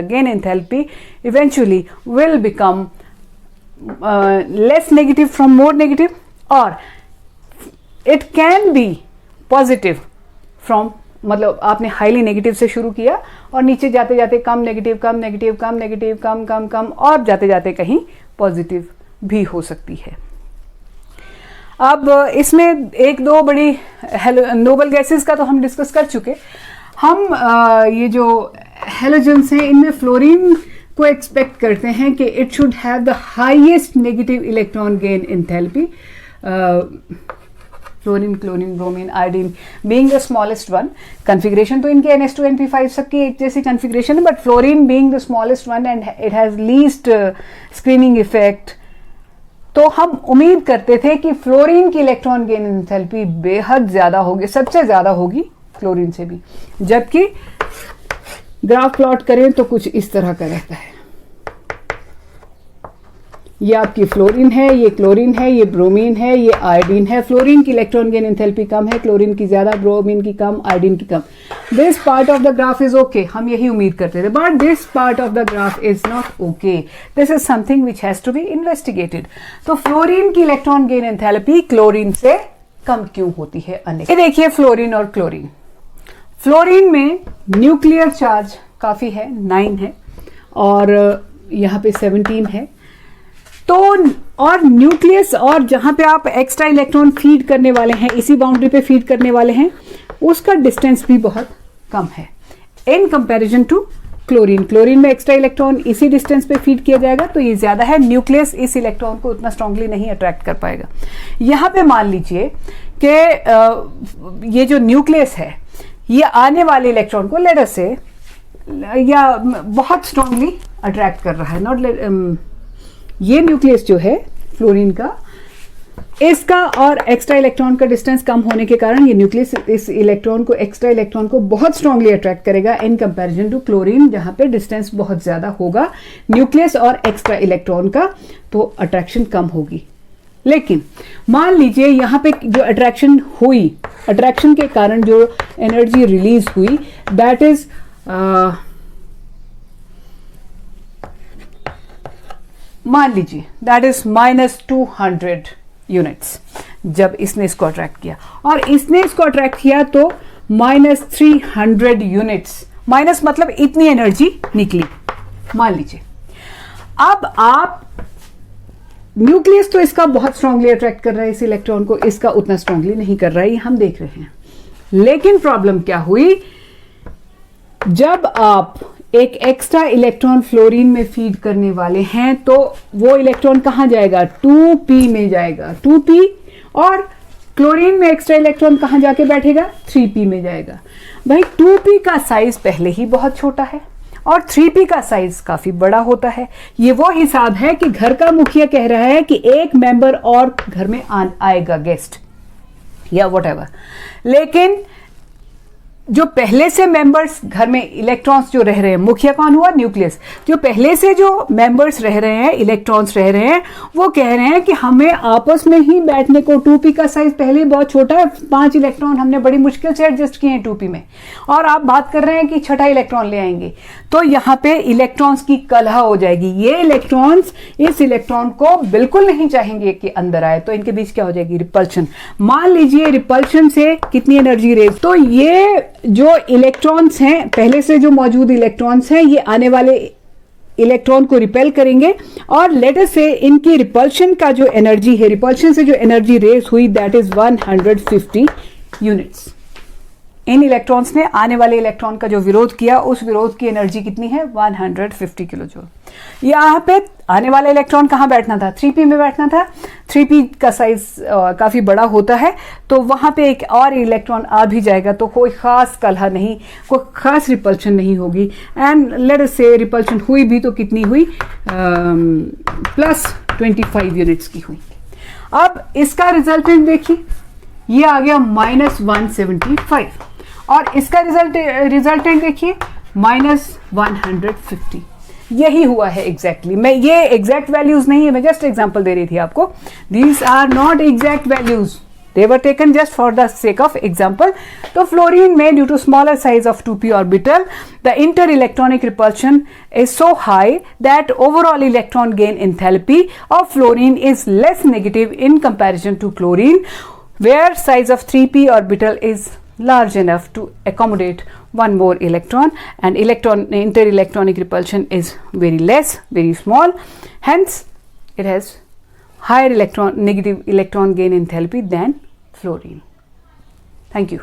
gain enthalpy eventually will become less negative from more negative, or it can be positive from, मतलब आपने हाईली नेगेटिव से शुरू किया और नीचे जाते जाते कम नेगेटिव कम नेगेटिव कम नेगेटिव कम कम कम और जाते जाते कहीं पॉजिटिव भी हो सकती है। अब इसमें एक दो बड़ी नोबल गैसेस का तो हम डिस्कस कर चुके। हम ये जो हैलोजेंस हैं इनमें फ्लोरीन को एक्सपेक्ट करते हैं कि it should have the highest negative electron gain enthalpy, fluorine, chlorine, bromine, iodine being the smallest one. Configuration तो इनके NH2 NP5 सबकी एक जैसी कॉन्फ़िगरेशन है, but fluorine being the smallest one and it has least screening effect. तो हम उम्मीद करते थे कि फ्लोरीन की इलेक्ट्रॉन गेन एंथैल्पी बेहद ज्यादा होगी, सबसे ज्यादा होगी फ्लोरीन से भी, जबकि ग्राफ प्लॉट करें तो कुछ इस तरह का रहता है। ये आपकी फ्लोरीन है, ये क्लोरीन है, ये ब्रोमीन है, ये आयोडीन है। फ्लोरीन की इलेक्ट्रॉन गेन एंथैल्पी कम है, क्लोरीन की ज्यादा, ब्रोमीन की कम, आयोडीन की कम। This part of the graph is okay, हम यही उम्मीद करते थे, but this part of the graph is not okay. This is something which has to be investigated. तो फ्लोरीन की इलेक्ट्रॉन गेन एंथैल्पी क्लोरीन से कम क्यों होती है? ये देखिए फ्लोरीन और क्लोरीन। फ्लोरीन में न्यूक्लियर चार्ज काफी है, 9 है और यहाँ पे 17 है। तो और न्यूक्लियस और जहां पे आप एक्स्ट्रा इलेक्ट्रॉन फीड करने वाले हैं, इसी बाउंड्री पे फीड करने वाले हैं, उसका डिस्टेंस भी बहुत कम है in comparison to chlorine. Chlorine में एक्स्ट्रा इलेक्ट्रॉन इसी डिस्टेंस पे फीड किया जाएगा तो ये ज्यादा है, न्यूक्लियस इस इलेक्ट्रॉन को उतना स्ट्रांगली नहीं अट्रैक्ट कर पाएगा। यहाँ पे मान लीजिए कि ये जो न्यूक्लियस है ये आने वाले इलेक्ट्रॉन को लेटर से या बहुत स्ट्रांगली अट्रैक्ट कर रहा है। नॉट ये न्यूक्लियस जो है फ्लोरीन का, इसका और एक्स्ट्रा इलेक्ट्रॉन का डिस्टेंस कम होने के कारण ये न्यूक्लियस इस इलेक्ट्रॉन को, एक्स्ट्रा इलेक्ट्रॉन को बहुत स्ट्रांगली अट्रैक्ट करेगा इन कंपैरिजन टू क्लोरीन जहां पे डिस्टेंस बहुत ज्यादा होगा न्यूक्लियस और एक्स्ट्रा इलेक्ट्रॉन का, तो अट्रैक्शन कम होगी। लेकिन मान लीजिए यहां पे जो अट्रैक्शन हुई, अट्रैक्शन के कारण जो एनर्जी रिलीज हुई, दैट इज मान लीजिए दैट इज -200 यूनिट्स जब इसने इसको अट्रैक्ट किया, और इसने इसको अट्रैक्ट किया तो -300 यूनिट्स, माइनस मतलब इतनी एनर्जी निकली मान लीजिए। अब आप न्यूक्लियस तो इसका बहुत स्ट्रांगली अट्रैक्ट कर रहा है इस इलेक्ट्रॉन को, इसका उतना स्ट्रांगली नहीं कर रहा है, ये हम देख रहे हैं। लेकिन प्रॉब्लम क्या हुई, जब आप एक एक्स्ट्रा इलेक्ट्रॉन फ्लोरीन में फीड करने वाले हैं तो वो इलेक्ट्रॉन कहां जाएगा, 2p में जाएगा, 2p, और क्लोरीन में एक्स्ट्रा इलेक्ट्रॉन कहां जाके बैठेगा, 3p में जाएगा। भाई 2p का साइज पहले ही बहुत छोटा है और 3p का साइज काफी बड़ा होता है। ये वो हिसाब है कि घर का मुखिया कह रहा है कि एक मेंबर और घर में आएगा, गेस्ट या व्हाटएवर, लेकिन जो पहले से मेंबर्स घर में इलेक्ट्रॉन्स जो रह रहे हैं, मुखिया कौन हुआ, न्यूक्लियस, जो पहले से जो मेंबर्स रह रहे हैं, इलेक्ट्रॉन्स रह रहे हैं, वो कह रहे हैं कि हमें आपस में ही बैठने को, 2p का साइज पहले ही बहुत छोटा है, 5 इलेक्ट्रॉन हमने बड़ी मुश्किल से एडजस्ट किए हैं 2p में, और आप बात कर रहे हैं कि छठा इलेक्ट्रॉन ले आएंगे, तो यहाँ पे इलेक्ट्रॉन्स की कलह हो जाएगी। ये इलेक्ट्रॉन्स इस इलेक्ट्रॉन को बिल्कुल नहीं चाहेंगे कि अंदर आए, तो इनके बीच क्या हो जाएगी, रिपल्शन। मान लीजिए रिपल्शन से कितनी एनर्जी रेज, तो ये जो इलेक्ट्रॉन्स हैं, पहले से जो मौजूद इलेक्ट्रॉन्स हैं, ये आने वाले इलेक्ट्रॉन को रिपेल करेंगे, और लेटर से इनकी रिपल्शन का जो एनर्जी है, रिपल्शन से जो एनर्जी रेज हुई, that is 150 units. In electrons ने आने वाले इलेक्ट्रॉन का जो विरोध किया, उस विरोध की एनर्जी कितनी है, 150 किलो जूल। यहाँ पे आने वाला इलेक्ट्रॉन कहाँ बैठना था, 3p में बैठना था, 3p का साइज काफी बड़ा होता है, तो वहां पे एक और इलेक्ट्रॉन आ भी जाएगा, तो कोई खास कलह नहीं, कोई खास रिपल्शन नहीं होगी। एंड लेट अस से रिपल्शन हुई भी तो कितनी हुई, +25 यूनिट्स की हुई। अब इसका रिजल्टेंट देखिए, ये आ गया -175, और इसका रिजल्टेंट देखिए -150। यही हुआ है एग्जैक्टली। मैं ये एग्जैक्ट वैल्यूज नहीं है, मैं जस्ट एग्जांपल दे रही थी आपको। These are not exact values, they were taken just for the sake of example. तो फ्लोरीन में due to smaller size of 2p orbital, the interelectronic repulsion is so high that overall electron gain enthalpy of fluorine is less negative in comparison to chlorine, where size of 3p orbital is large enough to accommodate one more electron, and interelectronic repulsion is very less, very small, hence it has higher negative electron gain enthalpy than fluorine. Thank you.